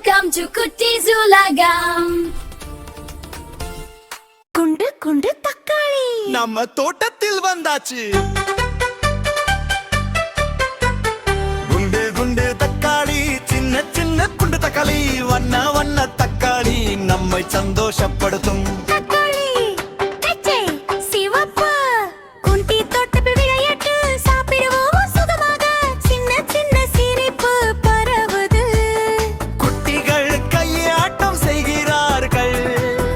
Welcome to Kutti's Ulagam. குண்டு குண்டு தக்காளி நம்ம தோட்டத்தில் வந்தாச்சு. குண்டு குண்டு தக்காளி, சின்ன சின்ன குண்டு தக்காளி, வண்ண வண்ண தக்காளி நம்மை சந்தோஷப்படுத்தும். தக்காளி பச்சை சிவப்பு குண்டி தோட்டத்தில் விளையாட்டு சாப்பிடுவோம் சுகமாக. சின்ன சின்ன சிரிப்பு பரவுது. குட்டிகள் கையாட்டம் செய்கிறார்கள்.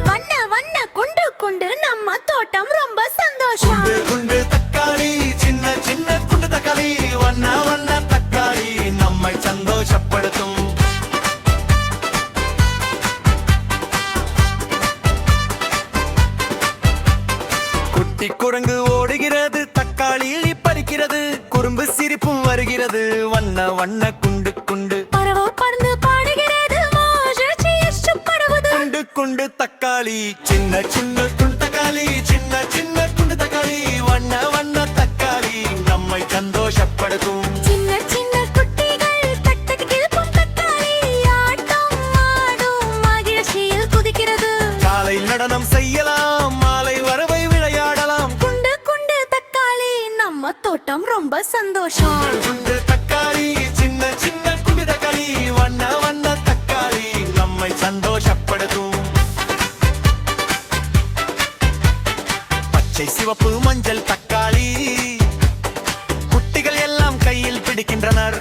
வண்ண வண்ண குண்டு குண்டு நம்ம தோட்டம் ரொம்ப சந்தோஷம். குண்டு குண்டு தக்காளி, சின்ன சின்ன குண்டு தக்காளி, வண்ண வண்ண தக்காளி நம்மை சந்தோஷப்படுத்தும். குட்டி குரங்கு ஓடுகிறது, தக்காளி பறிக்கிறது, குறும்பு சிரிப்பும் வருகிறது. வண்ண வண்ண குண்டு குண்டு பறவை பறந்து பாடுகிறது, மகிழ்ச்சி இஷ்டப்படுவது. குண்டு குண்டு தக்காளி, சின்ன சின்ன குண்டு தக்காளி, சின்ன சின்ன குண்டு தக்காளி, வண்ண வண்ண தக்காளி நம்மை சந்தோஷப்படுத்தும். சின்ன சின்ன குட்டிகள் தட்டடி கிளப்பும் தக்காளி ஆட்டம் ஆடும் மகிழ்ச்சியில் குதிக்கிறது. காலை நடனம் செய்யலாம், மாலை வரவை விளையாடலாம். குண்டு குண்டு தக்காளி நம்ம தோட்டம் ரொம்ப சந்தோஷம். குண்டு தக்காளி, சின்ன சின்ன குண்டு தக்காளி, வண்ண வண்ண தக்காளி நம்மை சந்தோஷப்படுத்தும். பச்சை சிவப்பு மஞ்சள் தக்காளி குட்டிகள் எல்லாம் கையில் பிடிக்கின்றனர்.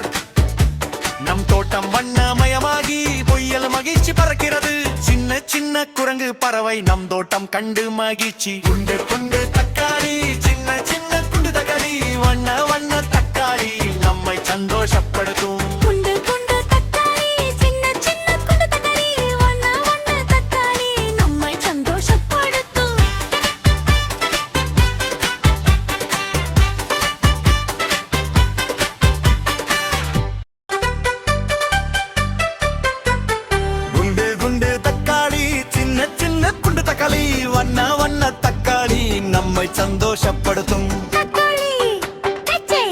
நம் தோட்டம் வண்ணமயமாகி பொய்யல் மகிழ்ச்சி பறக்கிறது. சின்ன சின்ன குரங்கு பறவை நம் தோட்டம் கண்டு மகிழ்ச்சி. குண்டு குண்டு தக்காளி, சின்ன சின்ன குண்டு தக்காளி, வண்ண வண்ண தக்காளி நம்மை சந்தோஷப்படுத்தும். குண்டு குண்டு தக்காளி சின்ன சின்ன குண்டு தக்காளி வண்ண வண்ண தக்காளி நம்மை சந்தோஷப்படுத்தும். குண்டு குண்டு தக்காளி, சின்ன சின்ன குண்டு தக்காளி, வண்ண வண்ண தக்காளி நம்மை சந்தோஷப்படுத்தும். தக்காளி பச்சை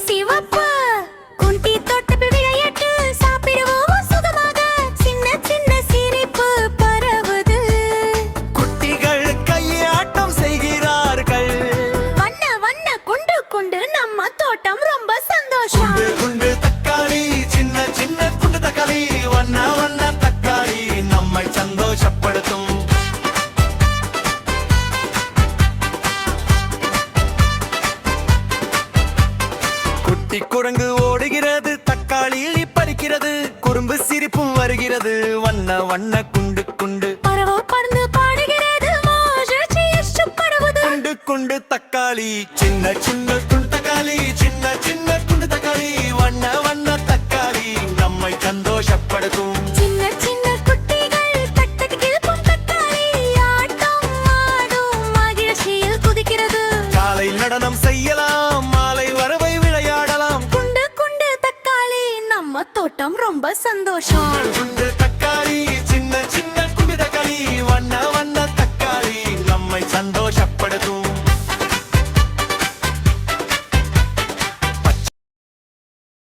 சிவப்பு குண்டி தோட்டத்தில் விளையாட்டு சாப்பிடுவோம் சுகமாக. சின்ன சின்ன சிரிப்பு பரவுது. குட்டிகள் கையாட்டம் செய்கிறார்கள். வண்ண வண்ண குண்டு குண்டு நம்ம தோட்டம் ரொம்ப சந்தோஷம். குண்டு குண்டு தக்காளி, சின்ன சின்ன குண்டு தக்காளி, வண்ண வண்ண தக்காளி நம்மை சந்தோஷப்படுத்தும். குட்டி குரங்கு ஓடுகிறது, தக்காளி பறிக்கிறது, குறும்பு சிரிப்பும் வருகிறது. வண்ண வண்ண குண்டு குண்டு பறவை பறந்து பாடுகிறது, மகிழ்ச்சி இஷ்டப்படுவது. குண்டு குண்டு தக்காளி, சின்ன சின்ன குண்டு தக்காளி, சின்ன சின்ன குண்டு தக்காளி, வண்ண வண்ண தக்காளி நம்மை சந்தோஷப்படுத்தும். சின்ன சின்ன குட்டிகள் தட்டடி கிளப்பும் தக்காளி ஆட்டம் ஆடும் மகிழ்ச்சியில் குதிக்கிறது. காலை நடனம் செய்யலாம், மாலை வரவை விளையாடலாம். குண்டு குண்டு தக்காளி நம்ம தோட்டம் ரொம்ப சந்தோஷம்.